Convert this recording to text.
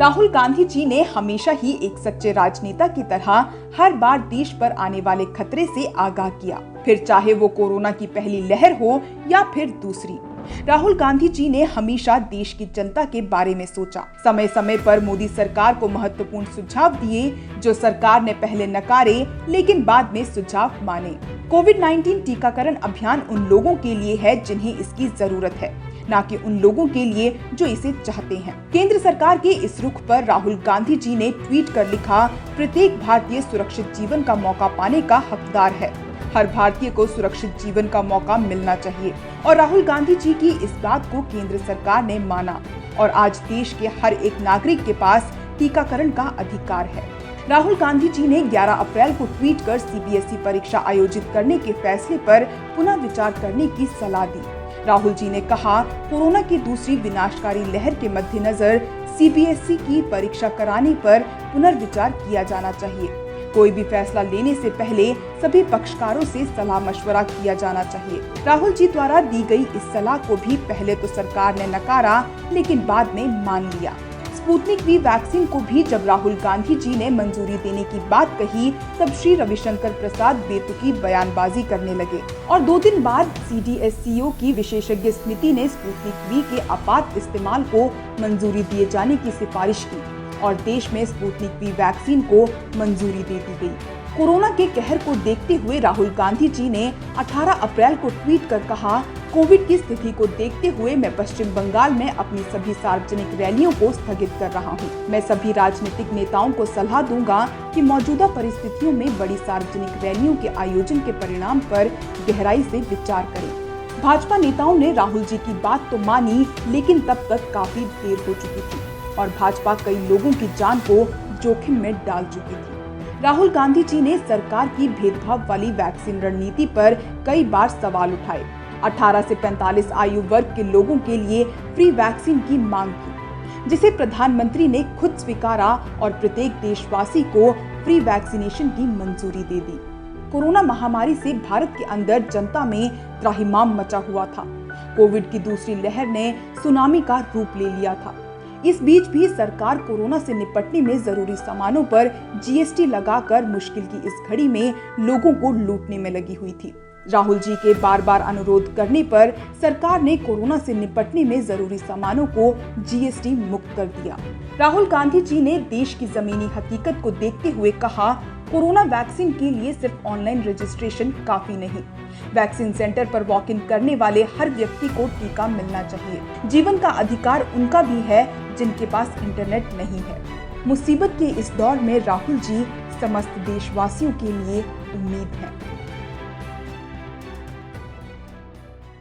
राहुल गांधी जी ने हमेशा ही एक सच्चे राजनेता की तरह हर बार देश पर आने वाले खतरे से आगाह किया, फिर चाहे वो कोरोना की पहली लहर हो या फिर दूसरी। राहुल गांधी जी ने हमेशा देश की जनता के बारे में सोचा। समय समय पर मोदी सरकार को महत्वपूर्ण सुझाव दिए जो सरकार ने पहले नकारे लेकिन बाद में सुझाव माने। कोविड-19 टीकाकरण अभियान उन लोगों के लिए है जिन्हें इसकी जरूरत है, न कि उन लोगों के लिए जो इसे चाहते हैं। केंद्र सरकार के इस रुख पर राहुल गांधी जी ने ट्वीट कर लिखा, प्रत्येक भारतीय सुरक्षित जीवन का मौका पाने का हकदार है। हर भारतीय को सुरक्षित जीवन का मौका मिलना चाहिए और राहुल गांधी जी की इस बात को केंद्र सरकार ने माना और आज देश के हर एक नागरिक के पास टीकाकरण का अधिकार है। राहुल गांधी जी ने 11 अप्रैल को ट्वीट कर सीबीएसई परीक्षा आयोजित करने के फैसले पर पुनः विचार करने की सलाह दी। राहुल जी ने कहा, कोरोना की दूसरी विनाशकारी लहर के मद्देनजर सीबीएसई की परीक्षा कराने पर पुनर्विचार किया जाना चाहिए। कोई भी फैसला लेने से पहले सभी पक्षकारों से सलाह मशवरा किया जाना चाहिए। राहुल जी द्वारा दी गई इस सलाह को भी पहले तो सरकार ने नकारा लेकिन बाद में मान लिया। स्पुतनिक वी वैक्सीन को भी जब राहुल गांधी जी ने मंजूरी देने की बात कही तब श्री रविशंकर प्रसाद बेतुकी बयानबाजी करने लगे और 2 दिन बाद सीडीएससीओ की विशेषज्ञ समिति ने स्पुतनिक वी के आपात इस्तेमाल को मंजूरी दिए जाने की सिफारिश की और देश में स्पुतनिक वी वैक्सीन को मंजूरी दे दी गई। कोरोना के कहर को देखते हुए राहुल गांधी जी ने 18 अप्रैल को ट्वीट कर कहा, कोविड की स्थिति को देखते हुए मैं पश्चिम बंगाल में अपनी सभी सार्वजनिक रैलियों को स्थगित कर रहा हूं। मैं सभी राजनीतिक नेताओं को सलाह दूंगा कि मौजूदा परिस्थितियों में बड़ी सार्वजनिक रैलियों के आयोजन के परिणाम पर गहराई से विचार करें। भाजपा नेताओं ने राहुल जी की बात तो मानी लेकिन तब तक काफी देर हो चुकी थी और भाजपा कई लोगों की जान को जोखिम में डाल चुकी थी। राहुल गांधी जी ने सरकार की भेदभाव वाली वैक्सीन रणनीति पर कई बार सवाल उठाए। 18 से 45 आयु वर्ग के लोगों के लिए फ्री वैक्सीन की मांग की, जिसे प्रधानमंत्री ने खुद स्वीकारा और प्रत्येक देशवासी को फ्री वैक्सीनेशन की मंजूरी दे दी। कोरोना महामारी से भारत के अंदर जनता में त्राहिमाम मचा हुआ था। कोविड की दूसरी लहर ने सुनामी का रूप ले लिया था। इस बीच भी सरकार कोरोना से निपटने में जरूरी सामानों पर जीएसटी लगाकर मुश्किल की इस घड़ी में लोगों को लूटने में लगी हुई थी। राहुल जी के बार बार अनुरोध करने पर सरकार ने कोरोना से निपटने में जरूरी सामानों को जीएसटी मुक्त कर दिया। राहुल गांधी जी ने देश की जमीनी हकीकत को देखते हुए कहा, कोरोना वैक्सीन के लिए सिर्फ ऑनलाइन रजिस्ट्रेशन काफी नहीं, वैक्सीन सेंटर पर वॉक इन करने वाले हर व्यक्ति को टीका मिलना चाहिए। जीवन का अधिकार उनका भी है जिनके पास इंटरनेट नहीं है। मुसीबत के इस दौर में राहुल जी समस्त देशवासियों के लिए उम्मीद है।